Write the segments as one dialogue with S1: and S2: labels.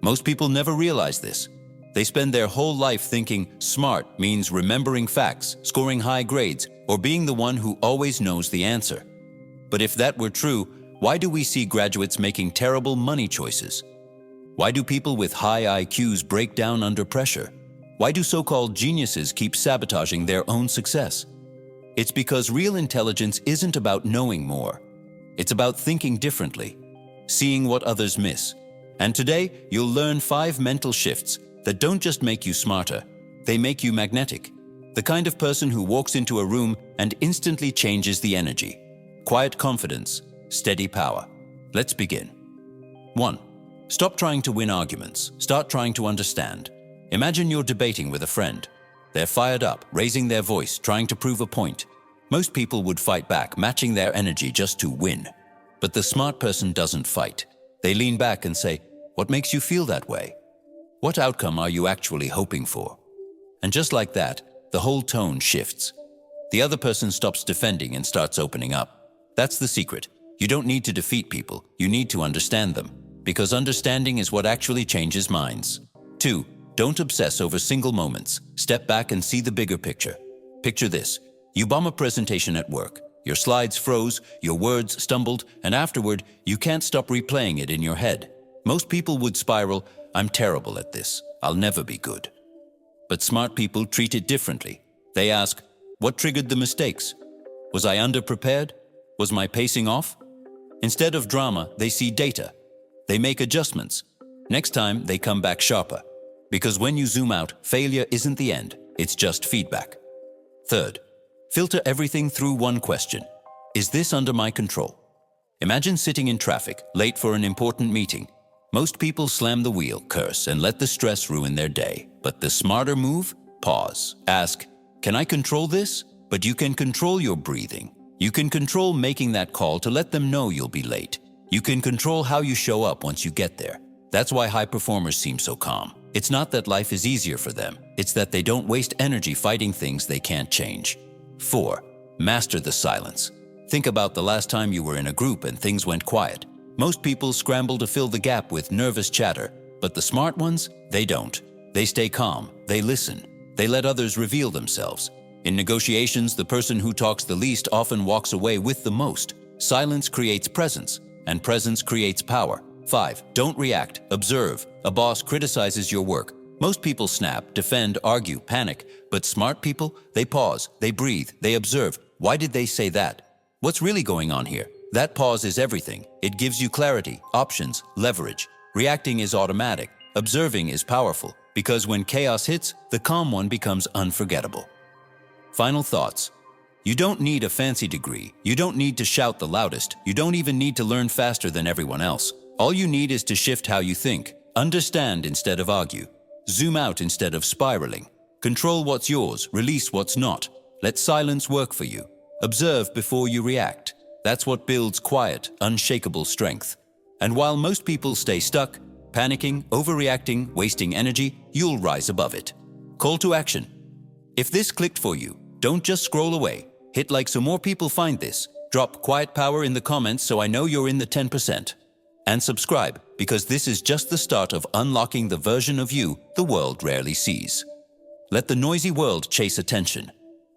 S1: Most people never realize this. They spend their whole life thinking smart means remembering facts, scoring high grades, or being the one who always knows the answer. But if that were true, why do we see graduates making terrible money choices? Why do people with high IQs break down under pressure? Why do so-called geniuses keep sabotaging their own success? It's because real intelligence isn't about knowing more. It's about thinking differently, seeing what others miss. And today, you'll learn 5 mental shifts that don't just make you smarter, they make you magnetic. The kind of person who walks into a room and instantly changes the energy. Quiet confidence, steady power. Let's begin. 1. Stop trying to win arguments. Start trying to understand. Imagine you're debating with a friend. They're fired up, raising their voice, trying to prove a point. Most people would fight back, matching their energy just to win. But the smart person doesn't fight. They lean back and say, "What makes you feel that way? What outcome are you actually hoping for?" And just like that, the whole tone shifts. The other person stops defending and starts opening up. That's the secret. You don't need to defeat people, you need to understand them. Because understanding is what actually changes minds. 2. Don't obsess over single moments. Step back and see the bigger picture. Picture this. You bomb a presentation at work. Your slides froze, your words stumbled, and afterward, you can't stop replaying it in your head. Most people would spiral, "I'm terrible at this. I'll never be good." But smart people treat it differently. They ask, "What triggered the mistakes? Was I underprepared? Was my pacing off?" Instead of drama, they see data. They make adjustments. Next time, they come back sharper. Because when you zoom out, failure isn't the end, it's just feedback. 3rd, filter everything through one question. Is this under my control? Imagine sitting in traffic, late for an important meeting. Most people slam the wheel, curse, and let the stress ruin their day. But the smarter move? Pause. Ask, "Can I control this?" But you can control your breathing. You can control making that call to let them know you'll be late. You can control how you show up once you get there. That's why high performers seem so calm. It's not that life is easier for them. It's that they don't waste energy fighting things they can't change. 4. Master the silence. Think about the last time you were in a group and things went quiet. Most people scramble to fill the gap with nervous chatter, but the smart ones, they don't. They stay calm, they listen, they let others reveal themselves. In negotiations, the person who talks the least often walks away with the most. Silence creates presence, and presence creates power. 5. Don't react, observe. A boss criticizes your work. Most people snap, defend, argue, panic. But smart people, they pause, they breathe, they observe. Why did they say that? What's really going on here? That pause is everything. It gives you clarity, options, leverage. Reacting is automatic. Observing is powerful. Because when chaos hits, the calm one becomes unforgettable. Final thoughts. You don't need a fancy degree. You don't need to shout the loudest. You don't even need to learn faster than everyone else. All you need is to shift how you think. Understand instead of argue. Zoom out instead of spiraling. Control what's yours, release what's not. Let silence work for you. Observe before you react. That's what builds quiet, unshakable strength. And while most people stay stuck, panicking, overreacting, wasting energy, you'll rise above it. Call to action. If this clicked for you, don't just scroll away. Hit like so more people find this. Drop quiet power in the comments so I know you're in the 10%. And subscribe, because this is just the start of unlocking the version of you the world rarely sees. Let the noisy world chase attention.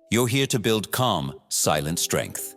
S1: You're here to build calm, silent strength.